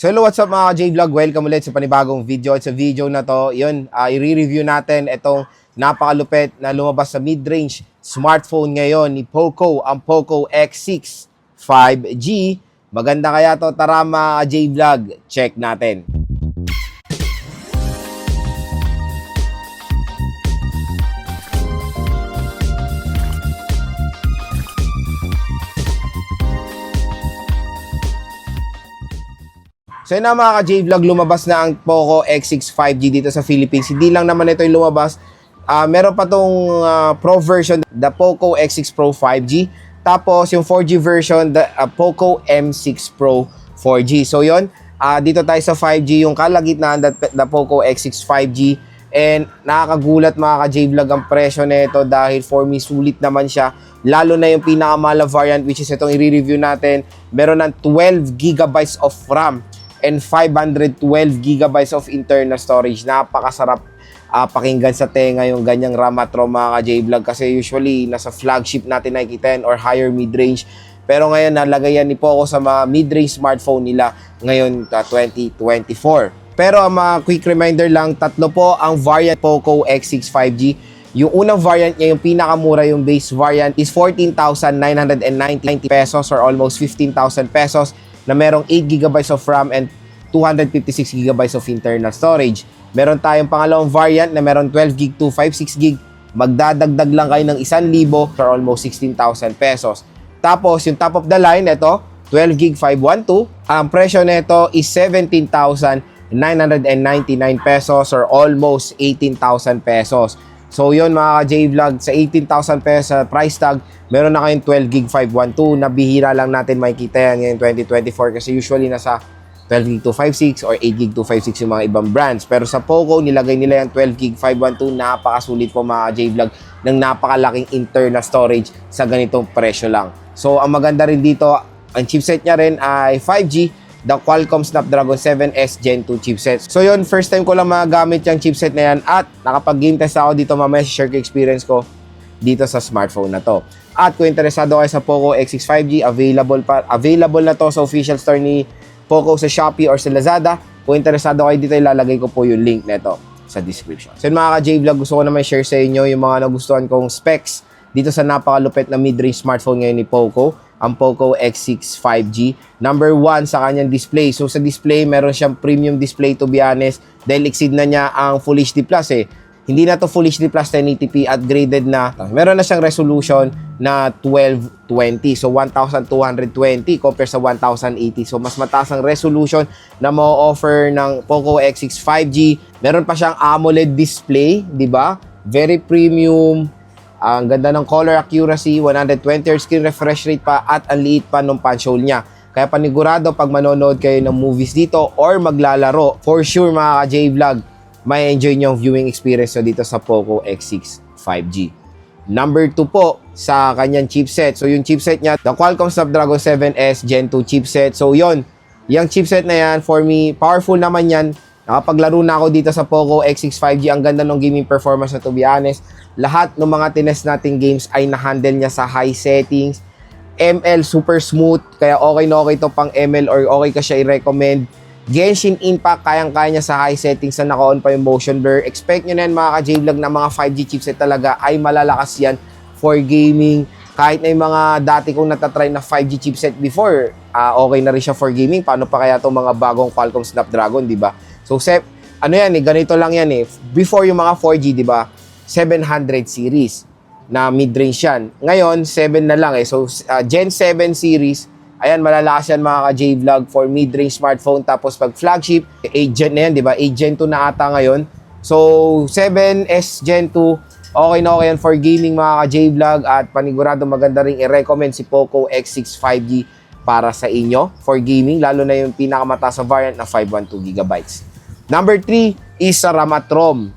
So hello, what's up mga J-Vlog? Welcome ulit sa panibagong video. At sa video na to, yun, i-review natin itong napakalupit na lumabas sa mid-range smartphone ngayon ni Poco, ang Poco X6 5G. Maganda kaya to? Tara mga J-Vlog, check natin. So yun na mga ka-J-Vlog, lumabas na ang Poco X6 5G dito sa Philippines. Hindi lang naman ito yung lumabas. Meron pa tong Pro version, the Poco X6 Pro 5G. Tapos yung 4G version, the Poco M6 Pro 4G. So yun, dito tayo sa 5G, yung kalagitnaan, the Poco X6 5G. And nakakagulat mga ka-J-Vlog ang presyo nito dahil for me sulit naman siya. Lalo na yung pinakamahal na variant which is itong i-review natin. Meron ng 12 GB of RAM and 512 GB of internal storage. Napakasarap pakinggan sa tenga yung ganyang RAM at ROM mga ka-J-Vlog kasi usually nasa flagship natin nakikita yan or higher mid-range. Pero ngayon nalagay yan ni Poco sa mga mid-range smartphone nila ngayon 2024. Pero mga quick reminder lang, tatlo po ang variant Poco X6 5G. Yung unang variant niya, yung pinakamura, yung base variant is 14,990 pesos or almost 15,000 pesos na merong 8 GB of RAM and 256 GB of internal storage. Meron tayong pangalawang variant na meron 12 GB to 56 GB. Magdadagdag lang kayo ng 1,000 for almost 16,000 pesos. Tapos yung top of the line, ito, 12 GB 512. Ang presyo nito is 17,999 pesos or almost 18,000 pesos. So yun mga J-Vlog, sa 18,000 pesos price tag, meron na kayong 12 GB 512 na bihira lang natin makikita yan ngayon 2024 kasi usually nasa 12 GB 256 or 8 GB 256 yung mga ibang brands. Pero sa Poco, nilagay nila yung 12 GB 512, napakasulit po mga J-Vlog ng napakalaking internal storage sa ganitong presyo lang. So ang maganda rin dito, ang chipset niya rin ay 5G, the Qualcomm Snapdragon 7S Gen 2 chipset. So yun, first time ko lang magagamit yung chipset na yan at nakapag-game test ako dito, mamaya share ko experience ko dito sa smartphone na to. At kung interesado kayo sa Poco X6 5G, available na to sa official store ni Poco sa Shopee or sa Lazada. Kung interesado kayo dito, ilalagay ko po yung link nito sa description. So yun mga ka-J-Vlog, gusto ko naman share sa inyo yung mga nagustuhan kong specs dito sa napakalupit na mid-range smartphone ngayon ni Poco, ang Poco X6 5G. Number 1 sa kanyang display. So sa display, meron siyang premium display to be honest dahil exceed na niya ang Full HD Plus eh. Hindi na to Full HD Plus 1080p, upgraded na. Meron na siyang resolution na 1220. So 1220 compare sa 1080. So mas mataas ang resolution na ma-offer ng Poco X6 5G. Meron pa siyang AMOLED display, di ba? Very premium. Ang ganda ng color accuracy, 120Hz screen refresh rate pa at ang liit pa ng punch hole niya. Kaya panigurado pag manonood kayo ng movies dito or maglalaro, for sure mga ka-J-Vlog, may enjoy nyo yung viewing experience nyo dito sa Poco X6 5G. Number 2 po sa kanyang chipset. So yung chipset niya, the Qualcomm Snapdragon 7S Gen 2 chipset. So yun, yung chipset na yan, for me, powerful naman yan. Nakapaglaro na ako dito sa Poco X6 5G. Ang ganda ng gaming performance na to be honest. Lahat ng mga tinest nating games ay na-handle niya sa high settings. ML super smooth, kaya okay na okay to pang ML or okay ka siya i-recommend. Genshin Impact, kayang-kaya niya sa high settings na naka-on pa yung motion blur. Expect nyo na yan mga ka-J-Vlog na mga 5G chipset talaga ay malalakas yan for gaming. Kahit na yung mga dati kong natatry na 5G chipset before, okay na rin siya for gaming. Paano pa kaya itong mga bagong Qualcomm Snapdragon, di ba? So, ano yan eh, ganito lang yan eh. Before yung mga 4G, di ba? 700 series na mid-range yan. Ngayon, 7 na lang eh. So, Gen 7 series, ayan, malalakas yan mga ka-J-Vlog for mid-range smartphone. Tapos pag flagship, 8 Gen na yan, di ba? 8 Gen 2 na ata ngayon. So, 7S Gen 2, okay na okay yan for gaming mga ka-J-Vlog. At panigurado maganda rin i-recommend si Poco X6 5G para sa inyo for gaming. Lalo na yung pinakamataas sa variant na 512 GB. Number 3 is sa RAM at ROM.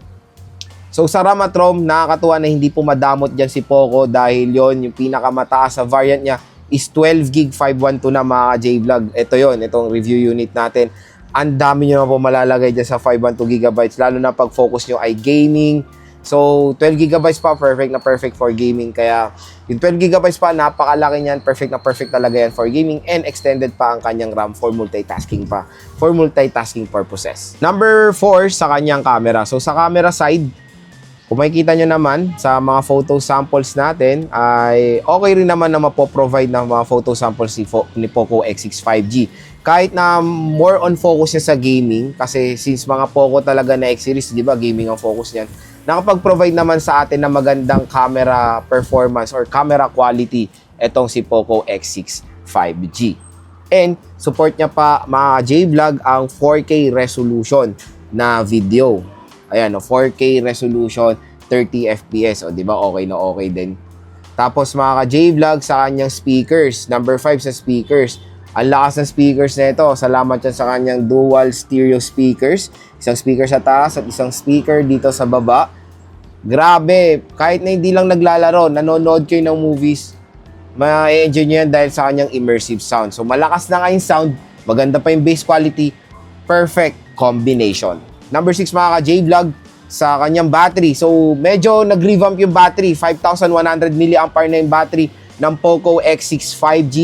So sa RAM at ROM, nakakatuwa na hindi po madamot dyan si Poco dahil yon yung pinakamataas sa variant niya is 12 GB 512 na mga J-Vlog. Ito yon, itong review unit natin. Ang dami nyo na po malalagay dyan sa 512 GB, lalo na pag focus nyo ay gaming, So, 12 gigabytes pa, perfect na perfect for gaming. Kaya, yung 12 gigabytes pa, napakalaki niyan. Perfect na perfect talaga yan for gaming. And extended pa ang kanyang RAM for multitasking pa. For multitasking purposes. Number 4, sa kanyang camera. So, sa camera side, kung makikita nyo naman sa mga photo samples natin, ay okay rin naman na mapoprovide ng mga photo samples ni Poco X6 5G. Kahit na more on focus niya sa gaming, kasi since mga Poco talaga na X-series, di ba, gaming ang focus niyan, nakapag-provide naman sa atin ng magandang camera performance or camera quality itong si Poco X6 5G. And support niya pa mga J-Vlog ang 4K resolution na video. Ayan, 4K resolution, 30 FPS. O, di ba, okay na okay din. Tapos mga J-Vlog sa kanyang speakers. Number 5 sa speakers. Ang lakas ng speakers na ito. Salamat yan sa kanyang dual stereo speakers. Isang speaker sa taas at isang speaker dito sa baba. Grabe. Kahit na hindi lang naglalaro, nanonood kayo ng movies, ma-enjoy nyo yan dahil sa kanyang immersive sound. So, malakas na nga yung sound. Maganda pa yung bass quality. Perfect combination. Number 6 mga ka-J-Vlog sa kanyang battery. So, medyo nag-revamp yung battery. 5,100 mAh na yung battery ng Poco X6 5G.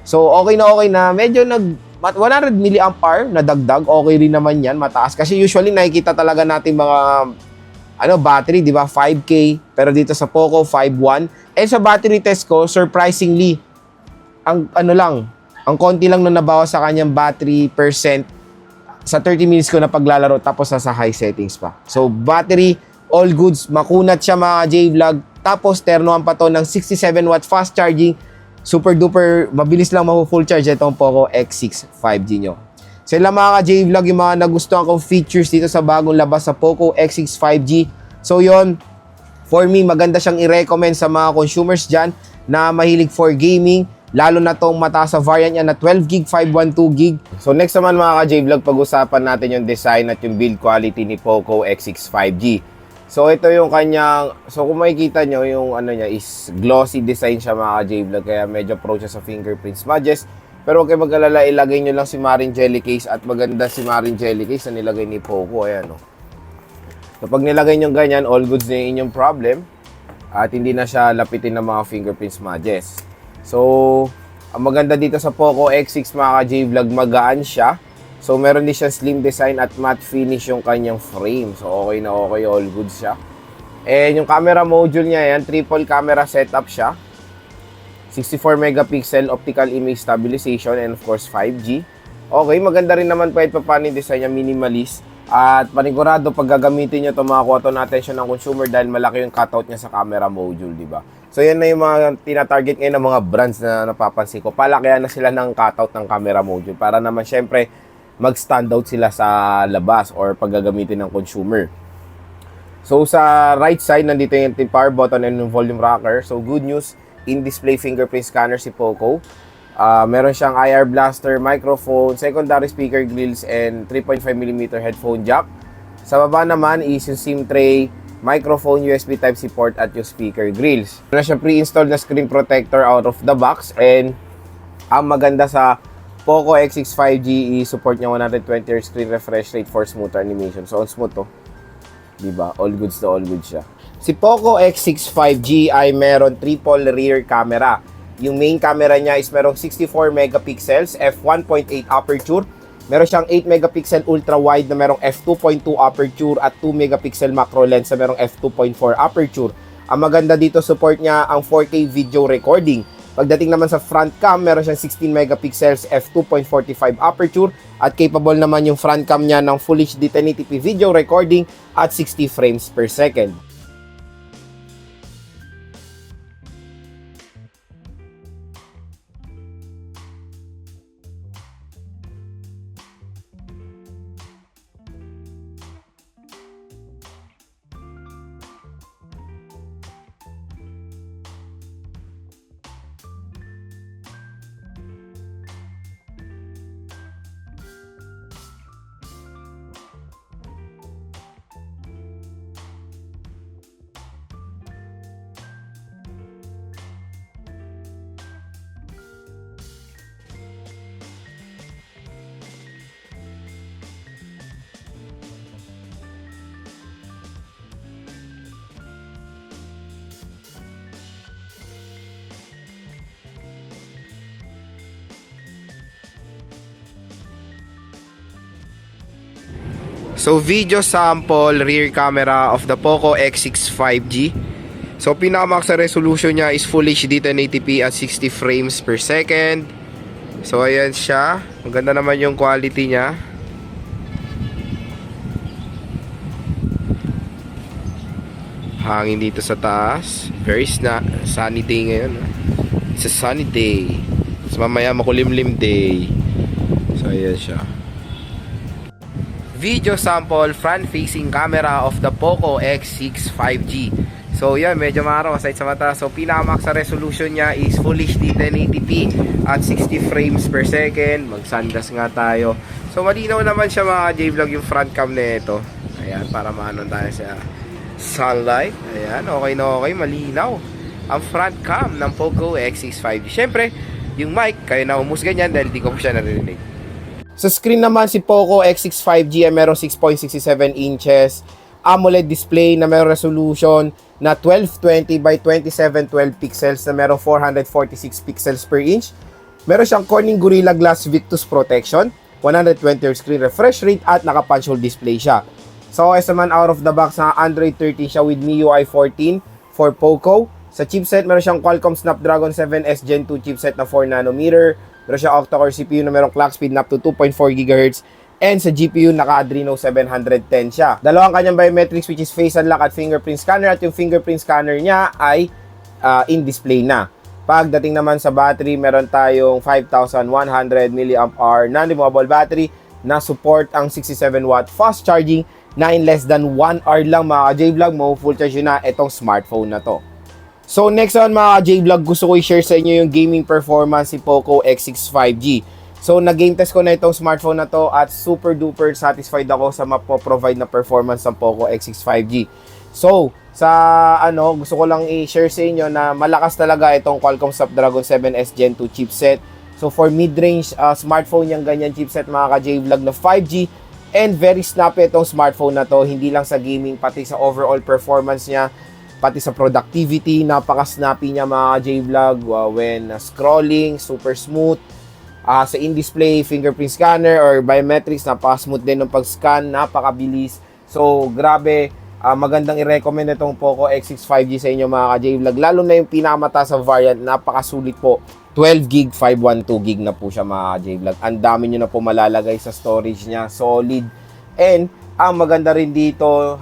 So, okay na. Medyo 100 mAh na dagdag. Okay rin naman yan, mataas. Kasi usually nakikita talaga natin mga battery, di ba? 5K. Pero dito sa Poco, 5.1. And sa battery test ko, surprisingly, ang konti lang na nabawas sa kanyang battery percent sa 30 minutes ko na paglalaro tapos nasa high settings pa. So, battery, all goods. Makunat siya mga J-Vlog. Tapos, ternoan pa to ng 67 watt fast charging. Super duper, mabilis lang full charge itong Poco X6 5G nyo. So yun lang mga ka-J-Vlog, yung mga nagustuhan kong features dito sa bagong labas sa Poco X6 5G. So yun, for me, maganda siyang i-recommend sa mga consumers dyan na mahilig for gaming, lalo na tong mataas sa variant niya na 12GB, 512GB. So next naman mga ka-J-Vlog, pag-usapan natin yung design at yung build quality ni Poco X6 5G. So ito yung kanyang, so kung makikita nyo, yung niya is glossy design siya mga ka-J-Vlog, kaya medyo pro siya sa fingerprint smudges. Pero huwag kayo mag-alala, ilagay nyo lang si Marin Jelly Case at maganda si Marin Jelly Case na nilagay ni Poco. Ayan, So pag nilagay nyo ganyan, all goods na yung inyong problem at hindi na siya lapitin ng mga fingerprint smudges. So, ang maganda dito sa Poco X6 mga ka-J-Vlog, magaan siya. So, meron din siya slim design at matte finish yung kanyang frame. So, okay na okay, all goods siya. And yung camera module niya, yan, triple camera setup siya. 64 megapixel optical image stabilization and of course 5G. Okay, maganda rin naman kahit pa paano yung design niya, minimalist. At panigurado pag gagamitin nyo ito, makakuha ito na attention ng consumer dahil malaki yung cutout niya sa camera module, di ba? So yan na yung mga tina-target ngayon ng mga brands na napapansin ko. Palakihan na sila ng cutout ng camera module para naman syempre mag-standout sila sa labas or pag gagamitin ng consumer. So sa right side, nandito yung power button and yung volume rocker. So good news, in-display fingerprint scanner si Poco. Meron siyang IR blaster, microphone, secondary speaker grills, and 3.5mm headphone jack. Sa baba naman is yung SIM tray, microphone, USB Type-C port, at yung speaker grills. Meron siyang pre-installed na screen protector out of the box. And ang maganda sa Poco X6 5G is support niya 120Hz screen refresh rate for smooth animation. So, on smooth to. Diba? All goods to all goods siya. Si Poco X6 5G ay meron triple rear camera. Yung main camera niya is merong 64 megapixels, f1.8 aperture. Meron siyang 8 megapixel ultra wide na merong f2.2 aperture at 2 megapixel macro lens na merong f2.4 aperture. Ang maganda dito, support niya ang 4K video recording. Pagdating naman sa front cam, meron siyang 16 megapixels, f2.45 aperture at capable naman yung front cam niya ng Full HD 1080p video recording at 60 frames per second. So video sample rear camera of the Poco X6 5G. So pinakamax na resolution niya is Full HD 1080p at 60 frames per second. So ayan siya. Maganda naman yung quality niya. Hangin dito sa taas. Very sunny day ngayon. It's a sunny day. So mamaya makulimlim day. So ayan siya. Video sample front-facing camera of the Poco X6 5G. So yan, medyo maaraw aside sa mata. So pinakamax sa resolution niya is Full HD 1080p at 60 frames per second. Mag-sunglass nga tayo. So malinaw naman siya mga J-Vlog yung front cam na ito. Ayan, para maanon tayo sa sunlight. Ayan, okay na okay, malinaw ang front cam ng Poco X6 5G. Syempre, yung mic, kayo na humusga niyan dahil di ko po siya narinig. Sa screen naman si Poco X6 5G ay merong 6.67 inches AMOLED display na merong resolution na 1220 by 2712 pixels na merong 446 pixels per inch. Meron siyang Corning Gorilla Glass Victus protection, 120 Hz screen refresh rate at naka-punch hole display siya. So OS naman out of the box na Android 13 siya with MIUI 14 for Poco. Sa chipset, meron siyang Qualcomm Snapdragon 7S Gen 2 chipset na 4nm. Meron siyang octa-core CPU na merong clock speed na up to 2.4 GHz. And sa GPU, naka-Adreno 710 siya. Dalawang kanyang biometrics which is face unlock at fingerprint scanner. At yung fingerprint scanner niya ay in-display na. Pagdating naman sa battery, meron tayong 5,100 mAh non-removable battery na support ang 67W fast charging na in less than 1 hour lang mga J-Vlog, full charge na itong smartphone na to. So next on mga J-Vlog, gusto ko i-share sa inyo yung gaming performance si Poco X6 5G. So nag-game test ko na itong smartphone na to at super duper satisfied ako sa mapo-provide na performance ng Poco X6 5G. So sa gusto ko lang i-share sa inyo na malakas talaga itong Qualcomm Snapdragon 7S Gen 2 chipset. So for mid-range smartphone yung ganyan chipset mga ka-J-Vlog na 5G, and very snappy itong smartphone na to, hindi lang sa gaming pati sa overall performance niya. Pati sa productivity, napaka-snappy niya mga J-Vlog when scrolling, super smooth. Sa in-display fingerprint scanner or biometrics, napaka-smooth din ng pag-scan, napakabilis. So, grabe, magandang i-recommend itong Poco X6 5G sa inyo mga J-Vlog. Lalo na yung pinakamataas sa variant, napakasulit po. 12GB, 512GB na po siya mga J-Vlog. Ang dami nyo na po malalagay sa storage niya, solid. And, ang maganda rin dito,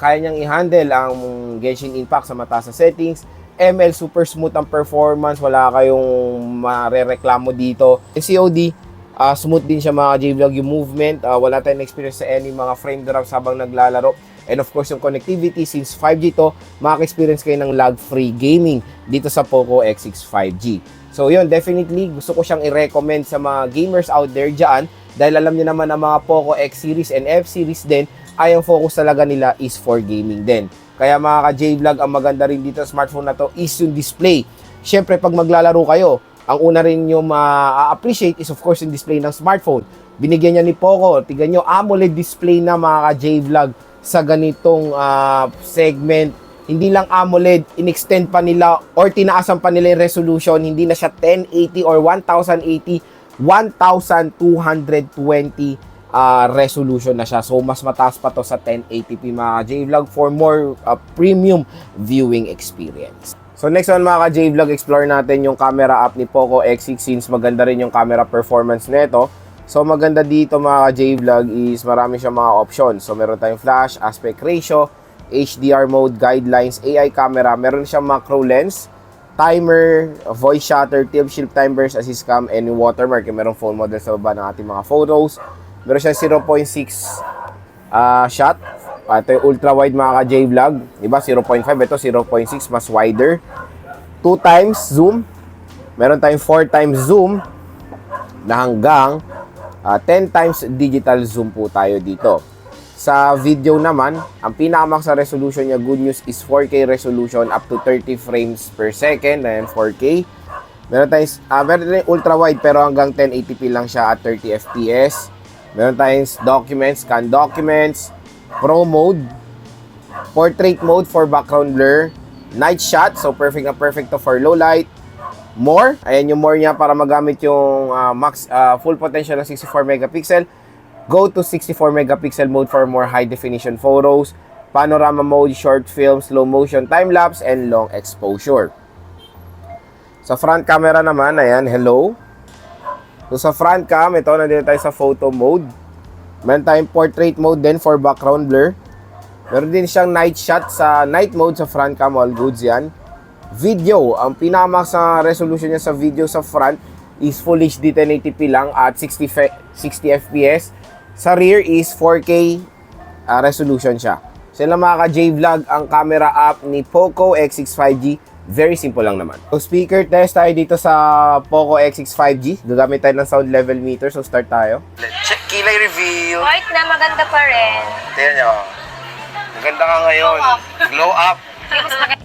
kaya niyang i-handle ang Genshin Impact sa mataas na settings. ML, super smooth ang performance. Wala kayong marereklamo dito. COD, smooth din siya mga J-Vlog yung movement. Wala tayong experience sa any mga frame drops habang naglalaro. And of course, yung connectivity, since 5G to, maka-experience kayo ng lag-free gaming dito sa Poco X6 5G. So yun, definitely, gusto ko siyang i-recommend sa mga gamers out there dyan. Dahil alam niyo naman ang mga Poco X series and F series din, ay ang focus talaga nila is for gaming din. Kaya mga ka-J-Vlog, ang maganda rin dito sa smartphone na to is yung display. Siyempre, pag maglalaro kayo, ang una rin nyo ma-appreciate is of course yung display ng smartphone. Binigyan niya ni Poco, tignan nyo, AMOLED display na mga ka-J-Vlog sa ganitong segment. Hindi lang AMOLED, in-extend pa nila or tinaasan pa nila yung resolution. Hindi na siya 1080 or 1080, 1220 resolution na siya. So, mas mataas pa to sa 1080p mga J-Vlog for more premium viewing experience. So, next one mga ka-J-Vlog, explore natin yung camera app ni Poco X6 since maganda rin yung camera performance nito. So, maganda dito mga ka-J-Vlog is marami siyang mga options. So, meron tayong flash, aspect ratio, HDR mode, guidelines, AI camera, meron siyang macro lens, timer, voice shutter, tilt shift time burst, assist cam, and watermark. Merong phone model sa baba ng ating mga photos. Meron siyang 0.6 shot. Ito yung ultra wide mga ka-J-Vlog. Diba? 0.5. Ito 0.6. Mas wider. 2 times zoom. Meron tayong 4 times zoom na hanggang 10 times digital zoom po tayo dito. Sa video naman, ang pinakamax sa resolution niya, good news, is 4K resolution up to 30 frames per second. Ayan, 4K. Meron tayong ultra wide pero hanggang 1080p lang siya at 30 FPS. Meron tayong documents, scan documents, pro mode, portrait mode for background blur, night shot, so perfect na perfect to for low light, more, ayan yung more niya para magamit yung full potential ng 64 megapixel, Go to 64 megapixel mode for more high definition photos, panorama mode, short film, slow motion, time-lapse, and long exposure. Sa front camera naman, ayan, hello. So sa front cam, ito, nandito tayo sa photo mode. Meron tayong portrait mode din for background blur. Meron din siyang night shot sa night mode sa front cam, all goods yan. Video, ang pinamax na resolution niya sa video sa front is Full HD 1080p lang at 60 fps. Sa rear is 4K resolution siya. So yun lang mga ka-J-Vlog, ang camera app ni Poco X6 5G. Very simple lang naman. So speaker test tayo dito sa Poco X6 5G. Gagamit tayo ng sound level meter. So start tayo. Let's check kilay reveal. White na, maganda pa rin. Tingnan nyo. Maganda ka ngayon. Glow up. Mas maganda.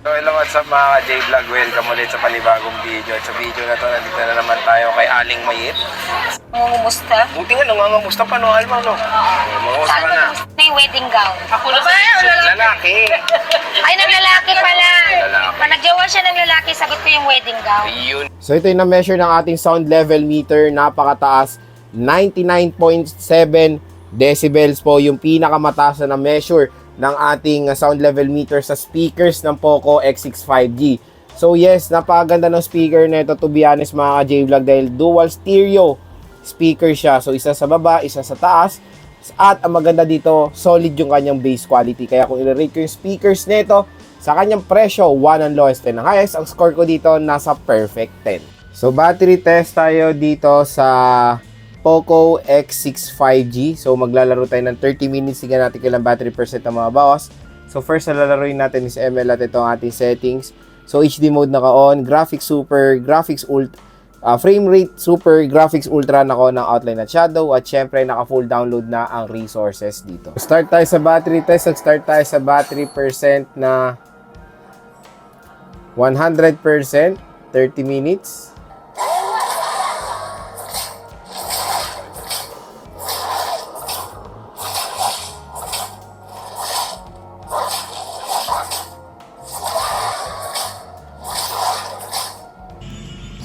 So hello, what's up mga ka-J-Vlog? Welcome ulit sa panibagong video. At sa video na to, nandito na naman tayo kay Aling Mayit. Mungumusta? Buti nga, nangangamusta pa no, Alma, no? Mangamusta ka na. Na yung wedding gown. Ako na ba? Lalaki. Ay, ng lalaki pala. Lalaki. Pag nagjawa siya ng lalaki, sagot ko yung wedding gown. Ayun. So ito yung na-measure ng ating sound level meter. Napakataas. 99.7 decibels po yung pinakamataas na measure ng ating sound level meter sa speakers ng Poco X6 5G. So yes, napakaganda ng speaker nito, to be honest mga ka-J-Vlog, dahil dual stereo speaker siya. So isa sa baba, isa sa taas. At ang maganda dito, solid yung kanyang bass quality. Kaya kung i-rate ko yung speakers nito sa kanyang presyo, 1 ang lowest, 10 ang highest, ang score ko dito nasa perfect 10. So battery test tayo dito sa Poco X6 5G. So maglalaro tayo ng 30 minutes. Tingnan natin kailang battery percent ang mga bawas. So first na lalaroin natin is ML at ito ang ating settings. So HD mode naka-on, graphics super, graphics ultra, frame rate super, graphics ultra naka-on ng outline at shadow, at syempre naka-full download na ang resources dito. Start tayo sa battery test. Start tayo sa battery percent na 100%, 30 minutes.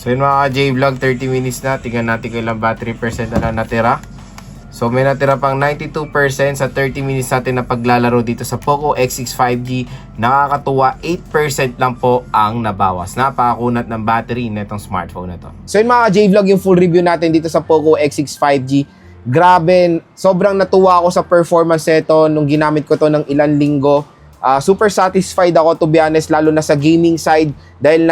So yun mga ka-J-Vlog, 30 minutes na. Tingnan natin kung ilang battery percent na natira. So may natira pang 92% sa 30 minutes natin na paglalaro dito sa Poco X6 5G. Nakakatuwa, 8% lang po ang nabawas. Napakakunat ng battery nitong smartphone na to. So yun mga ka-J-Vlog, yung full review natin dito sa Poco X6 5G. Grabe, sobrang natuwa ako sa performance nito nung ginamit ko to ng ilang linggo. Super satisfied ako, to be honest, lalo na sa gaming side, dahil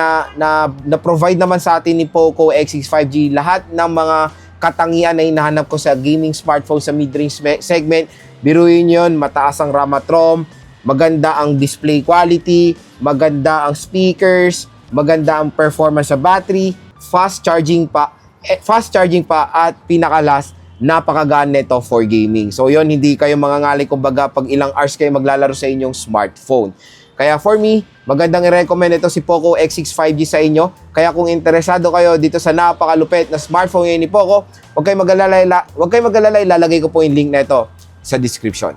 na-provide naman sa atin ni Poco X6 5G lahat ng mga katangian na hinahanap ko sa gaming smartphone sa mid-range segment. Biruin yun, mataas ang RAM at ROM, maganda ang display quality, maganda ang speakers, maganda ang performance sa battery, fast charging pa at pinakalas, napakagaan nito for gaming. So yon, hindi kayo mangangalay kumbaga pag ilang hours kayo maglalaro sa inyong smartphone. Kaya for me, magandang i-recommend ito si Poco X6 5G sa inyo. Kaya kung interesado kayo dito sa napakalupit na smartphone ngayon ni Poco, huwag kayong mag-alala, ilalagay ko po yung link na ito sa description.